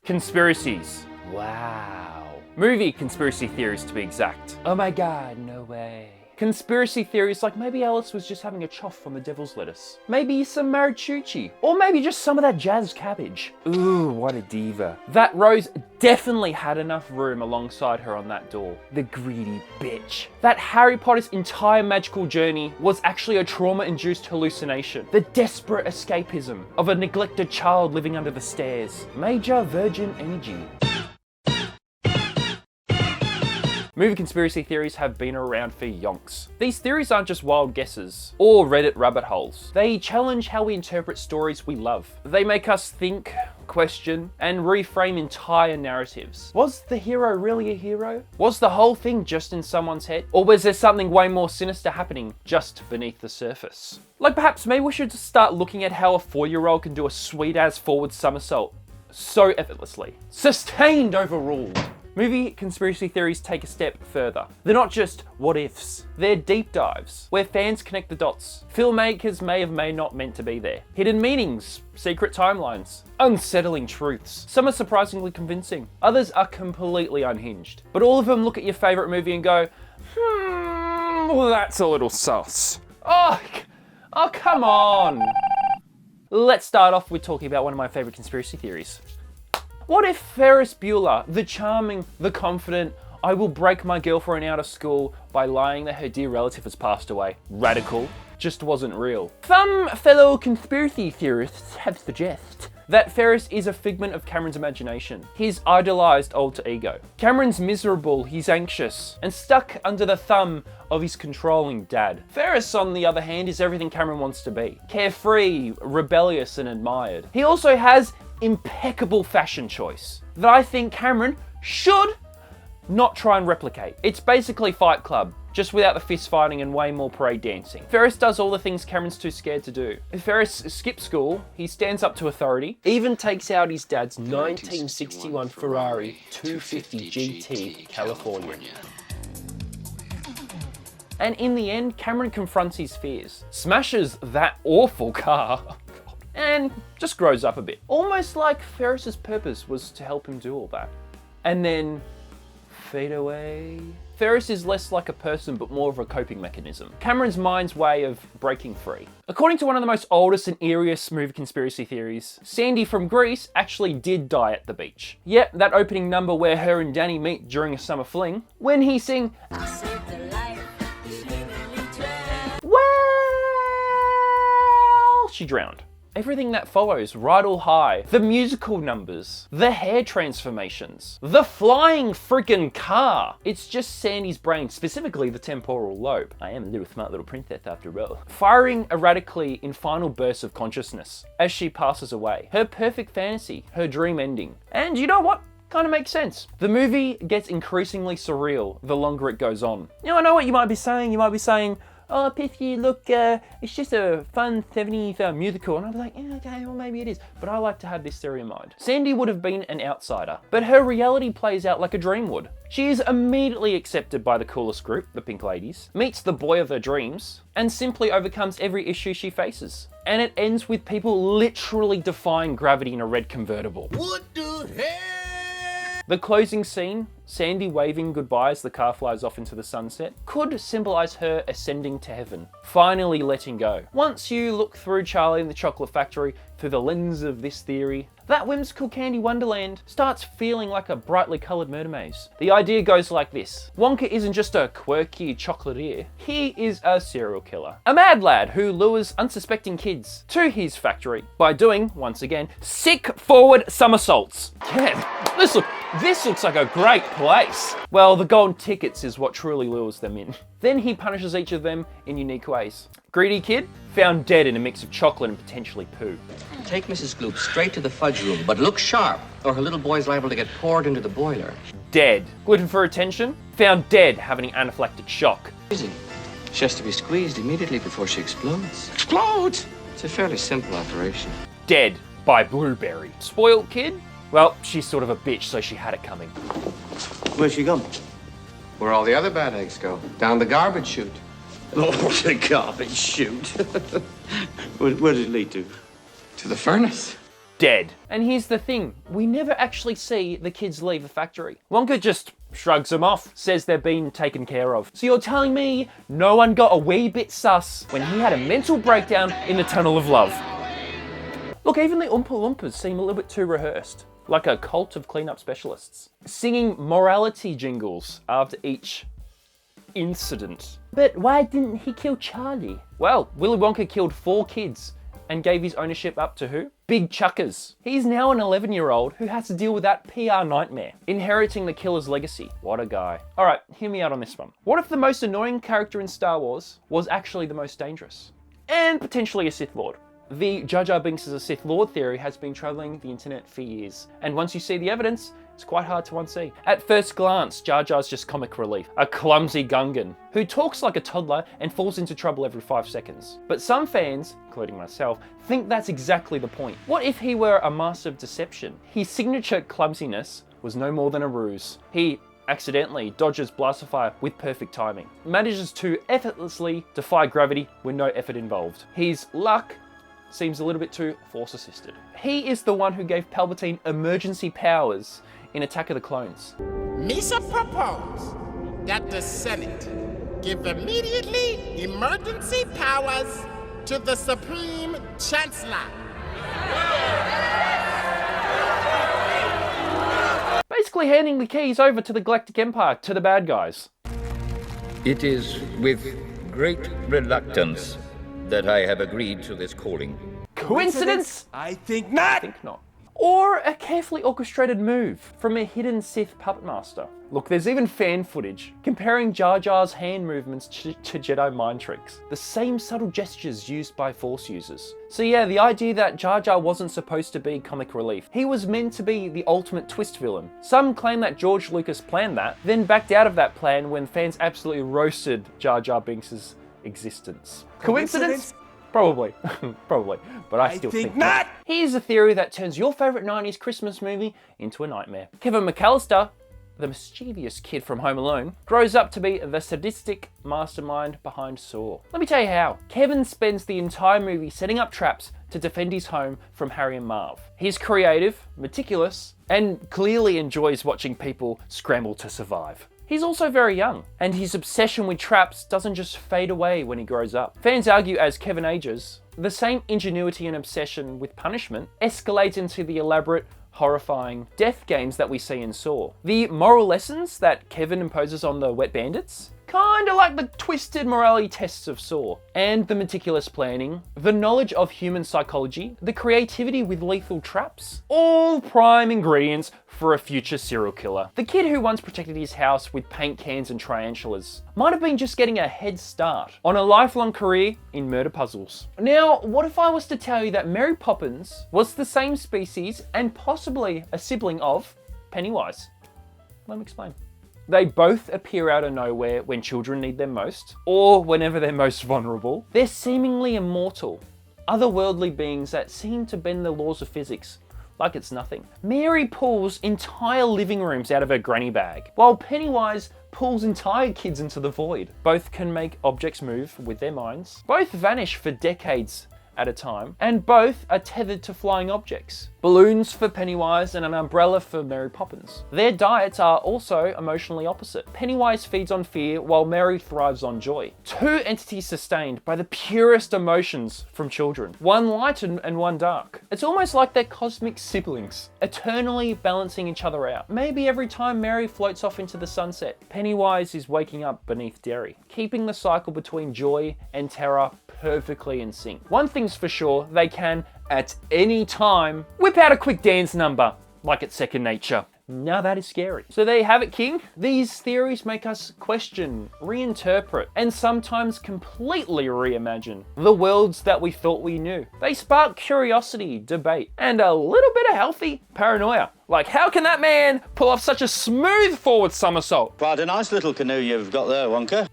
Conspiracies. Wow. Movie conspiracy theories to be exact. Oh my god, no way. Conspiracy theories like maybe Alice was just having a choff on the devil's lettuce. Maybe some marichucci. Or maybe just some of that jazzed cabbage. Ooh, what a diva. That Rose definitely had enough room alongside her on that door. The greedy bitch. That Harry Potter's entire magical journey was actually a trauma-induced hallucination. The desperate escapism of a neglected child living under the stairs. Major virgin energy. Movie conspiracy theories have been around for yonks. These theories aren't just wild guesses or Reddit rabbit holes. They challenge how we interpret stories we love. They make us think, question, and reframe entire narratives. Was the hero really a hero? Was the whole thing just in someone's head? Or was there something way more sinister happening just beneath the surface? Like perhaps maybe we should just start looking at how a 4-year-old can do a sweet-ass forward somersault so effortlessly. Sustained overruled. Movie conspiracy theories take a step further. They're not just what ifs, they're deep dives, where fans connect the dots. Filmmakers may not meant to be there. Hidden meanings, secret timelines, unsettling truths. Some are surprisingly convincing, others are completely unhinged. But all of them look at your favourite movie and go, well, that's a little sus. Oh, come on. Let's start off with talking about one of my favourite conspiracy theories. What if Ferris Bueller, the charming, the confident, I will break my girlfriend out of school by lying that her dear relative has passed away, radical, just wasn't real? Some fellow conspiracy theorists have suggested that Ferris is a figment of Cameron's imagination, his idolised alter ego. Cameron's miserable, he's anxious, and stuck under the thumb of his controlling dad. Ferris, on the other hand, is everything Cameron wants to be. Carefree, rebellious, and admired. He also has impeccable fashion choice that I think Cameron should not try and replicate. It's basically Fight Club, just without the fist fighting and way more parade dancing. Ferris does all the things Cameron's too scared to do. If Ferris skips school, he stands up to authority, even takes out his dad's 1961 Ferrari 250 GT California. And in the end, Cameron confronts his fears, smashes that awful car, and just grows up a bit. Almost like Ferris's purpose was to help him do all that. And then fade away. Ferris is less like a person but more of a coping mechanism. Cameron's mind's way of breaking free. According to one of the most oldest and eeriest movie conspiracy theories, Sandy from Greece actually did die at the beach. Yep, that opening number where her and Danny meet during a summer fling, when he sing, well, she drowned. Everything that follows, Rydal High, the musical numbers, the hair transformations, the flying freaking car. It's just Sandy's brain, specifically the temporal lobe. I am a little smart little princess after all. Firing erratically in final bursts of consciousness as she passes away. Her perfect fantasy, her dream ending. And you know what? Kind of makes sense. The movie gets increasingly surreal the longer it goes on. You know, I know what you might be saying. You might be saying, oh, Piercski, look, it's just a fun 70s musical. And I'd be like, yeah, okay, well, maybe it is. But I like to have this theory in mind. Sandy would have been an outsider, but her reality plays out like a dream would. She is immediately accepted by the coolest group, the Pink Ladies, meets the boy of her dreams, and simply overcomes every issue she faces. And it ends with people literally defying gravity in a red convertible. What the hell? The closing scene, Sandy waving goodbye as the car flies off into the sunset, could symbolise her ascending to heaven, finally letting go. Once you look through Charlie and the Chocolate Factory through the lens of this theory, that whimsical candy wonderland starts feeling like a brightly coloured murder maze. The idea goes like this. Wonka isn't just a quirky chocolatier, he is a serial killer. A mad lad who lures unsuspecting kids to his factory by doing, once again, sick forward somersaults. Yeah, this looks like a great place. Well, the golden tickets is what truly lures them in. Then he punishes each of them in unique ways. Greedy kid, found dead in a mix of chocolate and potentially poo. Take Mrs. Gloop straight to the fudge room, but look sharp, or her little boy's liable to get poured into the boiler. Dead. Gluten for attention, found dead having an anaphylactic shock. Easy. She has to be squeezed immediately before she explodes. Explodes! It's a fairly simple operation. Dead by blueberry. Spoiled kid? Well, she's sort of a bitch, so she had it coming. Where's she gone? Where all the other bad eggs go. Down the garbage chute. Oh, the garbage chute. Where does it lead to? To the furnace. dead. And here's the thing, we never actually see the kids leave the factory. Wonka just shrugs them off, says they're being taken care of. So you're telling me no one got a wee bit sus when he had a mental breakdown in the tunnel of love? Look, even the Oompa Loompas seem a little bit too rehearsed, like a cult of cleanup specialists, singing morality jingles after each incident. But why didn't he kill Charlie? Well, Willy Wonka killed 4 kids and gave his ownership up to who? Big Chuckers. He's now an 11-year-old who has to deal with that PR nightmare, inheriting the killer's legacy. What a guy. All right, hear me out on this one. What if the most annoying character in Star Wars was actually the most dangerous? And potentially a Sith Lord. The Jar Binks as a Sith Lord theory has been traveling the internet for years. And once you see the evidence, it's quite hard to unsee. At first glance, Jar Jar's just comic relief. A clumsy Gungan who talks like a toddler and falls into trouble every 5 seconds. But some fans, including myself, think that's exactly the point. What if he were a master of deception? His signature clumsiness was no more than a ruse. He accidentally dodges blaster fire with perfect timing. Manages to effortlessly defy gravity with no effort involved. His luck seems a little bit too force-assisted. He is the one who gave Palpatine emergency powers in Attack of the Clones. Misa propose that the Senate give immediately emergency powers to the Supreme Chancellor. Basically handing the keys over to the Galactic Empire, to the bad guys. It is with great reluctance that I have agreed to this calling. Coincidence? I think not. I think not. Or a carefully orchestrated move from a hidden Sith puppet master. Look, there's even fan footage comparing Jar Jar's hand movements to Jedi mind tricks. The same subtle gestures used by Force users. So yeah, the idea that Jar Jar wasn't supposed to be comic relief. He was meant to be the ultimate twist villain. Some claim that George Lucas planned that, then backed out of that plan when fans absolutely roasted Jar Jar Binks' existence. Coincidence? Probably. Probably. But I still think not. Here's a theory that turns your favourite 90s Christmas movie into a nightmare. Kevin McCallister, the mischievous kid from Home Alone, grows up to be the sadistic mastermind behind Saw. Let me tell you how. Kevin spends the entire movie setting up traps to defend his home from Harry and Marv. He's creative, meticulous, and clearly enjoys watching people scramble to survive. He's also very young, and his obsession with traps doesn't just fade away when he grows up. Fans argue as Kevin ages, the same ingenuity and obsession with punishment escalates into the elaborate, horrifying death games that we see in Saw. The moral lessons that Kevin imposes on the wet bandits, kinda like the twisted morality tests of Saw, and the meticulous planning, the knowledge of human psychology, the creativity with lethal traps, all prime ingredients for a future serial killer. The kid who once protected his house with paint cans and tarantulas might have been just getting a head start on a lifelong career in murder puzzles. Now, what if I was to tell you that Mary Poppins was the same species and possibly a sibling of Pennywise? Let me explain. They both appear out of nowhere when children need them most, or whenever they're most vulnerable. They're seemingly immortal, otherworldly beings that seem to bend the laws of physics like it's nothing. Mary pulls entire living rooms out of her granny bag, while Pennywise pulls entire kids into the void. Both can make objects move with their minds. Both vanish for decades at a time, and both are tethered to flying objects. Balloons for Pennywise and an umbrella for Mary Poppins. Their diets are also emotionally opposite. Pennywise feeds on fear while Mary thrives on joy. Two entities sustained by the purest emotions from children. One light and one dark. It's almost like they're cosmic siblings, eternally balancing each other out. Maybe every time Mary floats off into the sunset, Pennywise is waking up beneath Derry, keeping the cycle between joy and terror perfectly in sync. One thing's for sure, they can, at any time, whip out a quick dance number, like it's second nature. Now that is scary. So there you have it, King. These theories make us question, reinterpret, and sometimes completely reimagine the worlds that we thought we knew. They spark curiosity, debate, and a little bit of healthy paranoia. Like, how can that man pull off such a smooth forward somersault? Quite a nice little canoe you've got there, Wonka.